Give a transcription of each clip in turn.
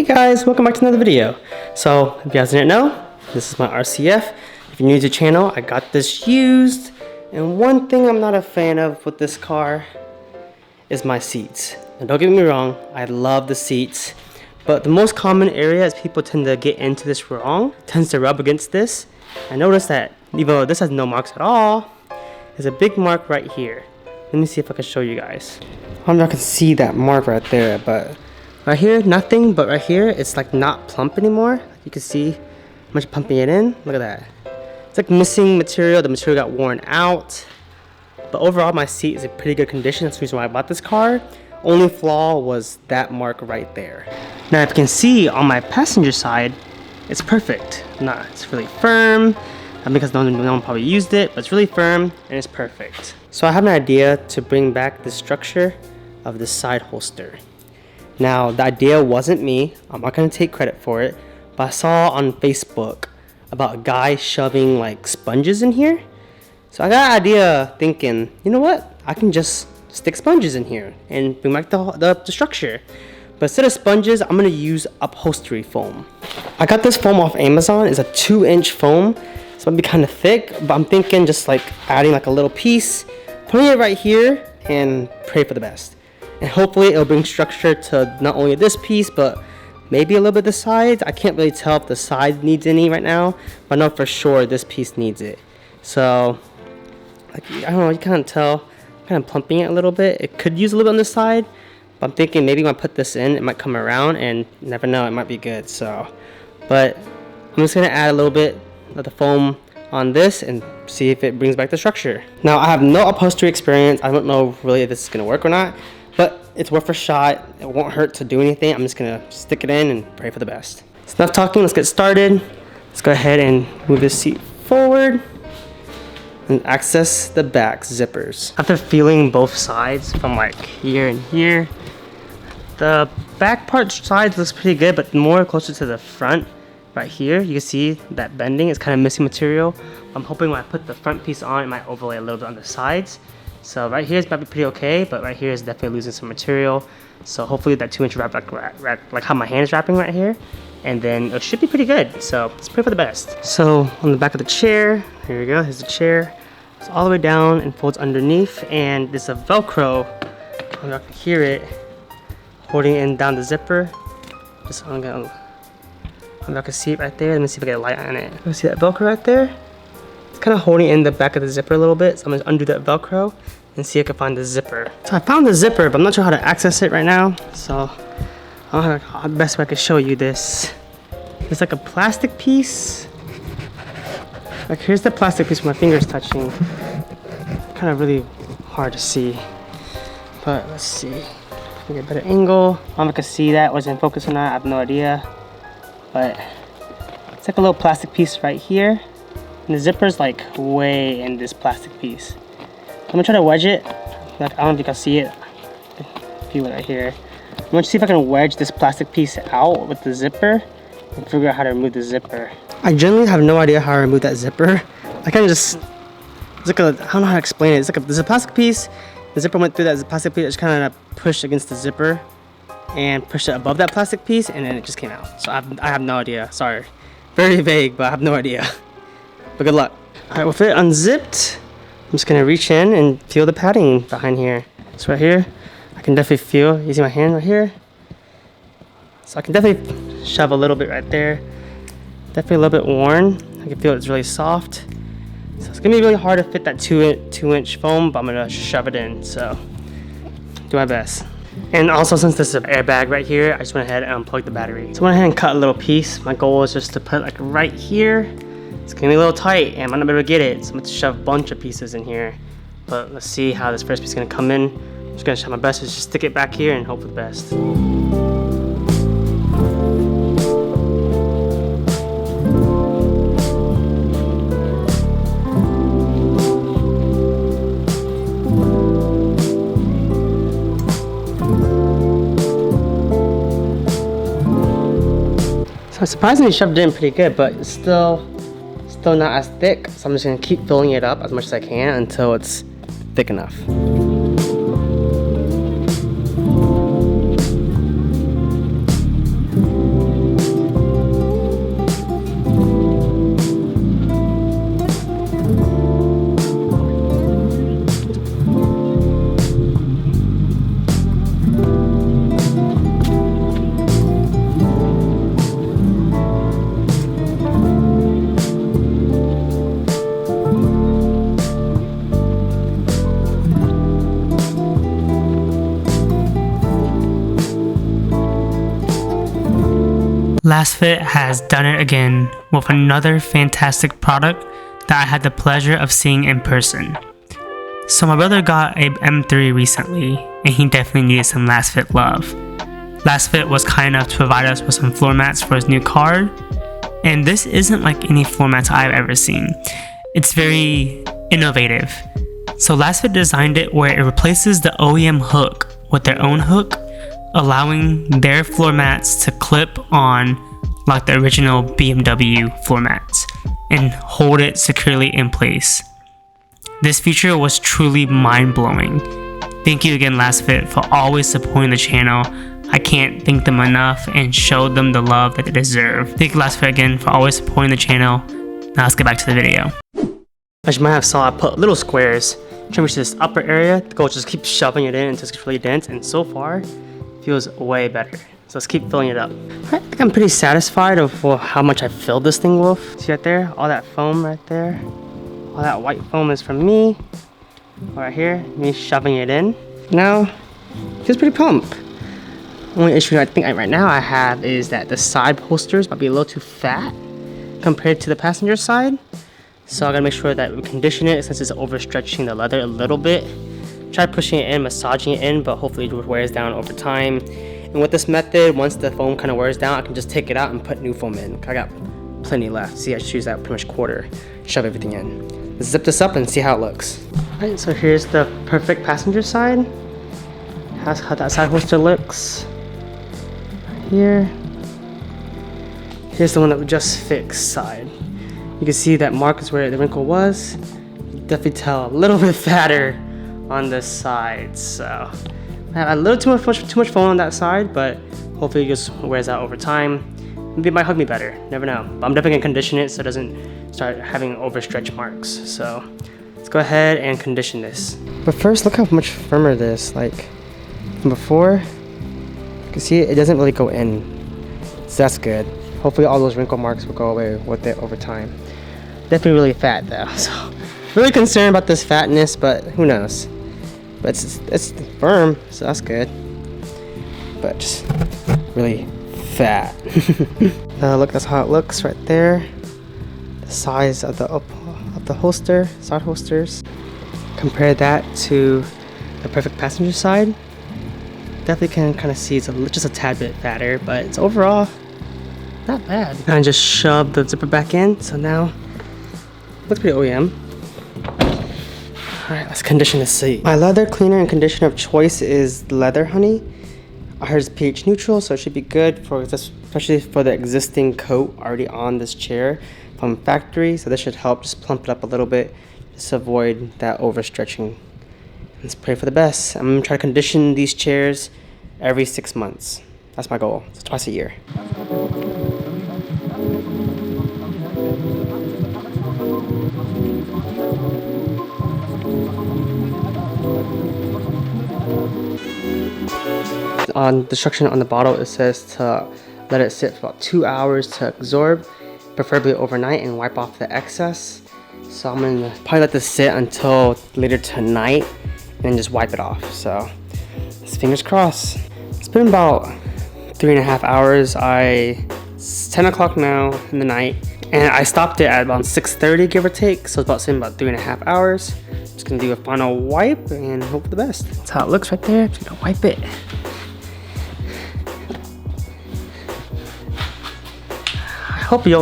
Hey guys, welcome back to another video. So, if you guys didn't know, this is my RCF. If you're new to the channel, I got this used. And one thing I'm not a fan of with this car is my seats. Now don't get me wrong, I love the seats. But the most common area is people tend to get into this wrong, tends to rub against this. I noticed that even though this has no marks at all, there's a big mark right here. Let me see if I can show you guys. I don't know if I can see that mark right there, but right here, nothing, but right here, it's like not plump anymore. You can see how much pumping it in. Look at that. It's like missing material. The material got worn out. But overall, my seat is in pretty good condition. That's the reason why I bought this car. Only flaw was that mark right there. Now, if you can see on my passenger side, it's perfect. It's really firm. Because no one probably used it, but it's really firm and it's perfect. So I have an idea to bring back the structure of this side holster. Now, the idea wasn't me. I'm not going to take credit for it. But I saw on Facebook about a guy shoving like sponges in here. So I got an idea thinking, you know what? I can just stick sponges in here and bring back the structure. But instead of sponges, I'm going to use upholstery foam. I got this foam off Amazon. It's a 2-inch foam. So it'll be kind of thick. But I'm thinking just like adding like a little piece, putting it right here, and pray for the best. And hopefully it'll bring structure to not only this piece, but maybe a little bit of the sides. I can't really tell if the side needs any right now, but I know for sure this piece needs it. So, like, I don't know, you can't tell. I'm kind of plumping it a little bit. It could use a little bit on this side, but I'm thinking maybe when I put this in, it might come around, and you never know, it might be good. So, but I'm just gonna add a little bit of the foam on this and see if it brings back the structure. Now, I have no upholstery experience. I don't know really if this is gonna work or not. But it's worth a shot. It won't hurt to do anything. I'm just gonna stick it in and pray for the best. It's enough talking, let's get started. Let's go ahead and move this seat forward and access the back zippers. After feeling both sides from like here and here, the back part sides looks pretty good, but more closer to the front right here, you can see that bending is kind of missing material. I'm hoping when I put the front piece on, it might overlay a little bit on the sides. So right here is might be pretty okay, but right here is definitely losing some material. So hopefully that 2-inch wrap like how my hand is wrapping right here, and then it should be pretty good. So let's pray for the best. So on the back of the chair, here we go. Here's the chair. It's all the way down and folds underneath, and there's a Velcro. I can hear it holding in down the zipper. Just I'm gonna I can see it right there. Let me see if I get a light on it. You see that Velcro right there? Kind of holding in the back of the zipper a little bit, so I'm gonna undo that Velcro and see if I can find the zipper. So I found the zipper, but I'm not sure how to access it right now, so I don't know the best way I can show you this. It's like a plastic piece. Like here's the plastic piece with my fingers touching. Kind of really hard to see, but let's see. Get a better angle. I don't know if I can see that, was in focus or not, I have no idea. But it's like a little plastic piece right here. And the zipper's like way in this plastic piece. I'm gonna try to wedge it. Like, I don't think I'll see it. Feel it right here. I'm gonna see if I can wedge this plastic piece out with the zipper and figure out how to remove the zipper. I generally have no idea how to remove that zipper. I kind of just, it's like I don't know how to explain it. It's like there's a plastic piece. The zipper went through that plastic piece. I just kind of pushed against the zipper and pushed it above that plastic piece, and then it just came out. So I have no idea. Sorry. Very vague, but I have no idea. But good luck. Alright, with it unzipped, I'm just gonna reach in and feel the padding behind here. So right here, I can definitely feel, you see my hand right here? So I can definitely shove a little bit right there. Definitely a little bit worn. I can feel it's really soft. So it's gonna be really hard to fit that 2-inch foam, but I'm gonna shove it in, so do my best. And also, since this is an airbag right here, I just went ahead and unplugged the battery. So I went ahead and cut a little piece. My goal is just to put like right here. It's gonna be a little tight and I might not be able to get it, so I'm going to shove a bunch of pieces in here. But let's see how this first piece is gonna come in. I'm just gonna try my best to just stick it back here and hope for the best. So surprisingly shoved it in pretty good, but it's still not as thick, so I'm just gonna keep filling it up as much as I can until it's thick enough. LastFit has done it again with another fantastic product that I had the pleasure of seeing in person. So my brother got a M3 recently, and he definitely needed some LastFit love. LastFit was kind enough to provide us with some floor mats for his new car, and this isn't like any floor mats I've ever seen. It's very innovative. So LastFit designed it where it replaces the OEM hook with their own hook, allowing their floor mats to clip on like the original BMW floor mats and hold it securely in place. This feature was truly mind-blowing. Thank you again, LastFit, for always supporting the channel. I can't thank them enough and show them the love that they deserve. Thank you, LastFit, again for always supporting the channel. Now let's get back to the video. As you might have saw, I put little squares trying to reach this upper area. The goal is just keep shoving it in until it's really dense, and so far it feels way better. So let's keep filling it up. I think I'm pretty satisfied of how much I filled this thing with. See right there, all that foam right there. All that white foam is from me. Right here, me shoving it in. Now, it feels pretty plump. Only issue I think right now I have is that the side holsters might be a little too fat compared to the passenger side. So I gotta make sure that we condition it since it's overstretching the leather a little bit. Try pushing it in, massaging it in, but hopefully it wears down over time. And with this method, once the foam kind of wears down, I can just take it out and put new foam in. I got plenty left. See, I just use that pretty much quarter, shove everything in. Let's zip this up and see how it looks. Alright, so here's the perfect passenger side. That's how that side holster looks. Right here. Here's the one that we just fixed side. You can see that mark is where the wrinkle was. You definitely tell a little bit fatter on this side. So I have a little too much foam on that side, but hopefully it just wears out over time. Maybe it might hug me better. Never know. But I'm definitely gonna condition it so it doesn't start having overstretch marks. So let's go ahead and condition this. But first, look how much firmer this is. Like from before, you can see it doesn't really go in. So that's good. Hopefully all those wrinkle marks will go away with it over time. Definitely really fat though, so really concerned about this fatness, but who knows. But it's firm, so that's good. But just really fat. Look, that's how it looks right there. The size of the holster, side holsters. Compare that to the perfect passenger side. Definitely can kind of see it's just a tad bit fatter, but it's overall not bad. And I just shoved the zipper back in, so now looks pretty OEM. Alright, let's condition the seat. My leather cleaner and conditioner of choice is Leather Honey. I heard it's pH neutral, so it should be good for especially for the existing coat already on this chair from factory. So this should help just plump it up a little bit, just avoid that overstretching. Let's pray for the best. I'm gonna try to condition these chairs every 6 months. That's my goal. So twice a year. On the instruction on the bottle, it says to let it sit for about 2 hours to absorb, preferably overnight, and wipe off the excess. So I'm gonna probably let this sit until later tonight and just wipe it off. So fingers crossed. It's been about 3.5 hours. It's 10 o'clock now in the night, and I stopped it at about 6:30, give or take. So it's about 3.5 hours. Just gonna do a final wipe and hope for the best. That's how it looks right there. Just gonna wipe it. I hope it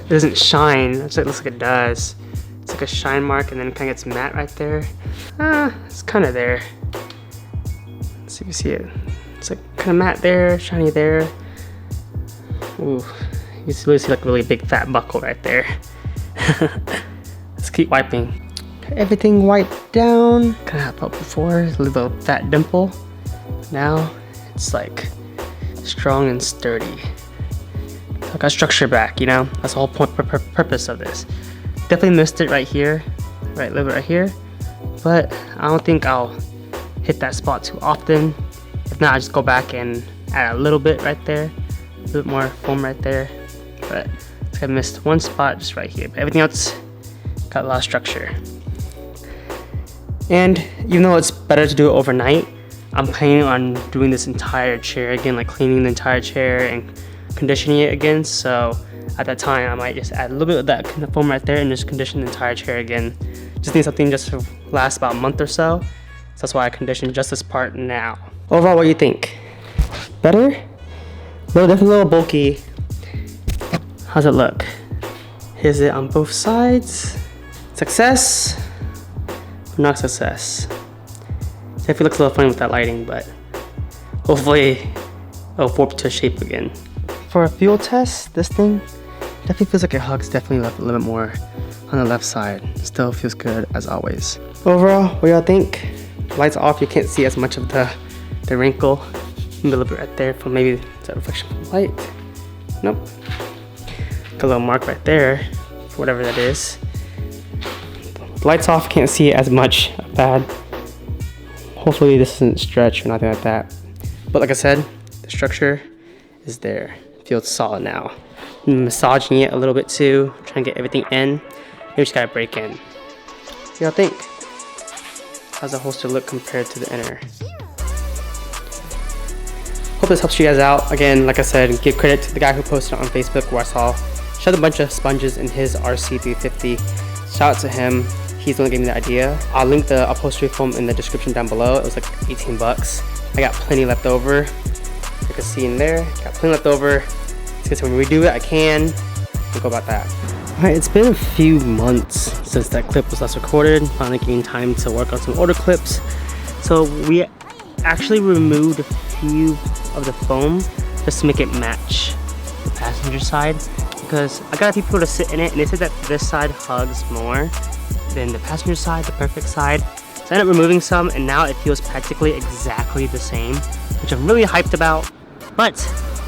doesn't shine. It looks like it does. It's like a shine mark, and then it kind of gets matte right there. It's kind of there. Let's see if you see it. It's like kind of matte there, shiny there. Ooh, you can really see like a really big fat buckle right there. Let's keep wiping. Got everything wiped down. Kind of had felt before, a little fat dimple. Now it's like strong and sturdy. I got structure back, you know? That's the whole purpose of this. Definitely missed it right here, right, a little bit right here. But I don't think I'll hit that spot too often. If not, I just go back and add a little bit right there. A little bit more foam right there. But I think I missed one spot just right here. But everything else got a lot of structure. And even though it's better to do it overnight, I'm planning on doing this entire chair again, like cleaning the entire chair and conditioning it again. So at that time, I might just add a little bit of that kind of foam right there and just condition the entire chair again. Just need something just to last about a month or so. So that's why I conditioned just this part now. Overall, what do you think? Better? No, definitely a little bulky. How's it look? Is it on both sides? Success? Or not success? Definitely looks a little funny with that lighting, but hopefully it'll warp to shape again. For a fuel test, this thing definitely feels like it hugs definitely a little bit more on the left side. Still feels good as always. Overall, what do y'all think? Lights off, you can't see as much of the wrinkle. A little bit right there from maybe the reflection from the light. Nope. Got a little mark right there for whatever that is. Lights off, can't see it as much bad. Hopefully this doesn't stretch or nothing like that. But like I said, the structure is there. It feels solid now. I'm massaging it a little bit too, trying to get everything in. Maybe just gotta break in. What do y'all think? How's the holster look compared to the inner? Hope this helps you guys out. Again, like I said, give credit to the guy who posted it on Facebook where I saw shoved a bunch of sponges in his RC350. Shout out to him. He's the one that gave me the idea. I'll link the upholstery foam in the description down below. It was like 18 bucks. I got plenty left over. You can see in there, got plenty left over. So when we redo it, I can. We'll go about that. Alright, it's been a few months since that clip was last recorded. Finally getting time to work on some older clips. So we actually removed a few of the foam just to make it match the passenger side, because I got a few people to sit in it and they said that this side hugs more than the passenger side, the perfect side. So I ended up removing some and now it feels practically exactly the same, which I'm really hyped about, but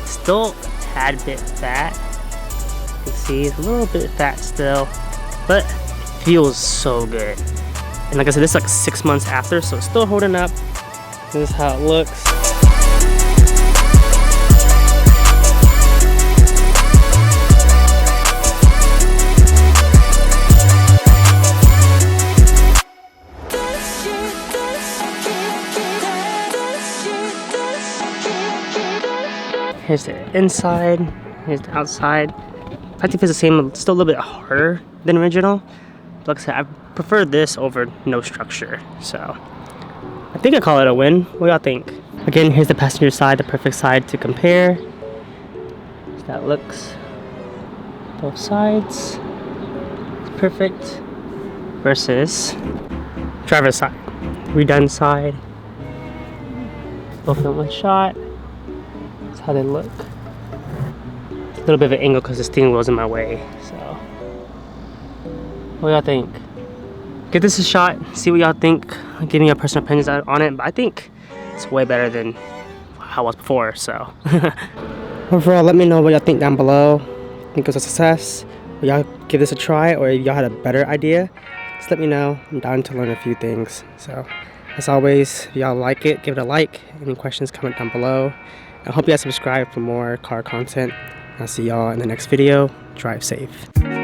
still a tad bit fat. You can see it's a little bit fat still, but it feels so good. And like I said, this is like 6 months after, so it's still holding up. This is how it looks. Here's the inside, here's the outside. I think it's the same, still a little bit harder than original. But like I said, I prefer this over no structure, so I think I call it a win. What do y'all think? Again, here's the passenger side, the perfect side to compare. So that looks both sides. It's perfect. Versus driver's side, redone side. Both in one shot. That's how they look. A little bit of an angle because the steering wheel's in my way. So, what do y'all think? Give this a shot, see what y'all think. Give me your personal opinions on it, but I think it's way better than how it was before, so. Overall, let me know what y'all think down below. Think it was a success? Will y'all give this a try, or if y'all had a better idea? Just let me know. I'm down to learn a few things. So, as always, if y'all like it, give it a like. Any questions, comment down below. I hope you guys subscribe for more car content. I'll see y'all in the next video. Drive safe.